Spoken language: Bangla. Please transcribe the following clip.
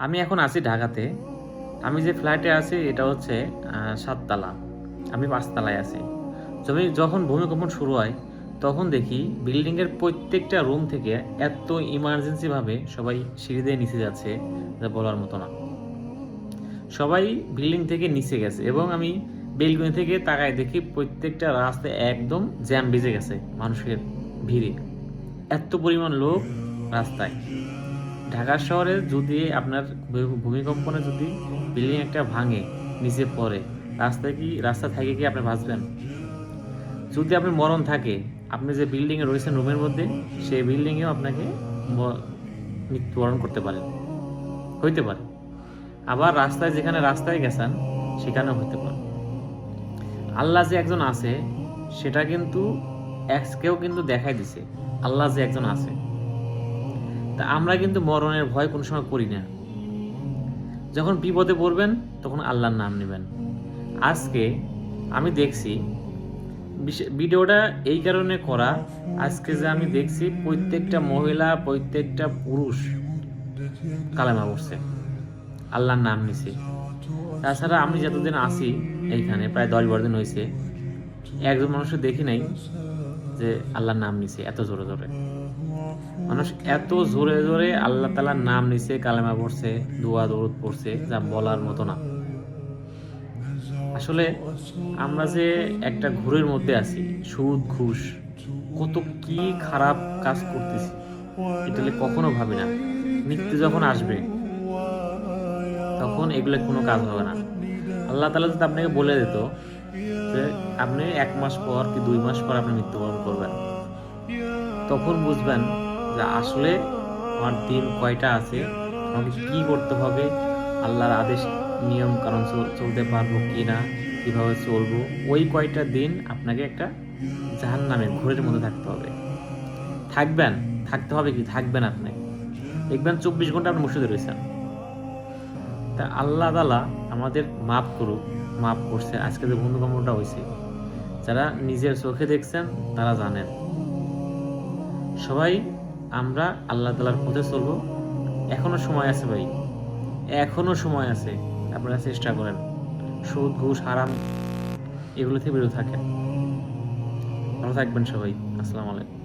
আমি এখন আছি ঢাকাতে। আমি যে ফ্ল্যাটে আছি এটা হচ্ছে ৭ তালা। আমি ৫ তালায় আছি। যখন ভূমিকম্পন শুরু হয় তখন দেখি বিল্ডিংয়ের প্রত্যেকটা রুম থেকে এত ইমার্জেন্সিভাবে সবাই সিঁড়ি দিয়ে নিচে যাচ্ছে, যা বলার মতো না। সবাই বিল্ডিং থেকে নিচে গেছে এবং আমি বেলকনি থেকে তাকায় দেখি প্রত্যেকটা রাস্তায় একদম জ্যাম বেজে গেছে মানুষের ভিড়ে। এত পরিমাণ লোক রাস্তায়। ঢাকা শহরে যদি আপনার ভূমিকম্পনে যদি বিল্ডিং একটা ভাঙে, নিচে পড়ে, রাস্তা থেকে কি আপনি বাঁচবেন? যদি আপনার মরণ থাকে, আপনি যে বিল্ডিংয়ে রয়েছেন রুমের মধ্যে, সেই বিল্ডিংয়েও আপনাকে মৃত্যুবরণ করতে পারেন, হইতে পারে। আবার যেখানে রাস্তায় গেছেন সেখানেও হইতে পারে। আল্লাহ যে একজন আছে সেটা কিন্তু কেউ কিন্তু দেখাই দিছে, আল্লাহ যে একজন আছে। তা আমরা কিন্তু মরণের ভয় কোনো সময় করি না। যখন বিপদে পড়বেন তখন আল্লাহর নাম নেবেন। আজকে আমি দেখছি ভিডিওটা এই কারণে করা, আজকে যে আমি দেখছি প্রত্যেকটা মহিলা প্রত্যেকটা পুরুষ কালেমা পড়ছে, আল্লাহর নাম নিছে। তাছাড়া আমি যতদিন আছি এইখানে, প্রায় 10-12 দিন হয়েছে, একজন মানুষের দেখি নাই যে আল্লাহর নাম নিছে এত জোরে জোরে। মানুষ এত জোরে জোরে আল্লাহ তাআলার নাম নিছে, কালেমা পড়ছে, দোয়া দরুদ পড়ছে, যা বলার মতো না। আসলে আমরা যে একটা ঘোরের মধ্যে আছি, সুদ ঘুষ, কত কি খারাপ কাজ করতেছি, এটা কখনো ভাবি না। মৃত্যু যখন আসবে তখন এগুলো কোনো কাজ হবে না। আল্লাহ তাআলা যদি আপনাকে বলে দিত যে আপনি 1 মাস পর কি 2 মাস পর আপনি মৃত্যুবরণ করবেন, তখন বুঝবেন যে আসলে আমার দিন কয়টা আছে, আমাকে কি করতে হবে, আল্লাহর আদেশ নিয়ম কারণ চলতে পারবো কি না, কীভাবে চলবো। ওই কয়টা দিন আপনাকে একটা জাহান্নামের ঘোরের মধ্যে থাকতে হবে। থাকতে হবে কি থাকবেন আপনি, দেখবেন 24 ঘন্টা আপনি মসজিদে রয়েছেন। তা আল্লাহ তাআলা আমাদের মাফ করুক, মাফ করছে। আজকে যে ভূমিকম্পটা হয়েছে, যারা নিজের চোখে দেখছেন তারা জানেন। সবাই আমরা আল্লাহ তাআলার পথে চলবো। এখনো সময় আছে ভাই, এখনো সময় আছে। আপনারা চেষ্টা করেন, সুদ ঘুষ হারাম এগুলো থেকে বিরত থাকেন। ভালো থাকবেন সবাই। আসসালামু আলাইকুম।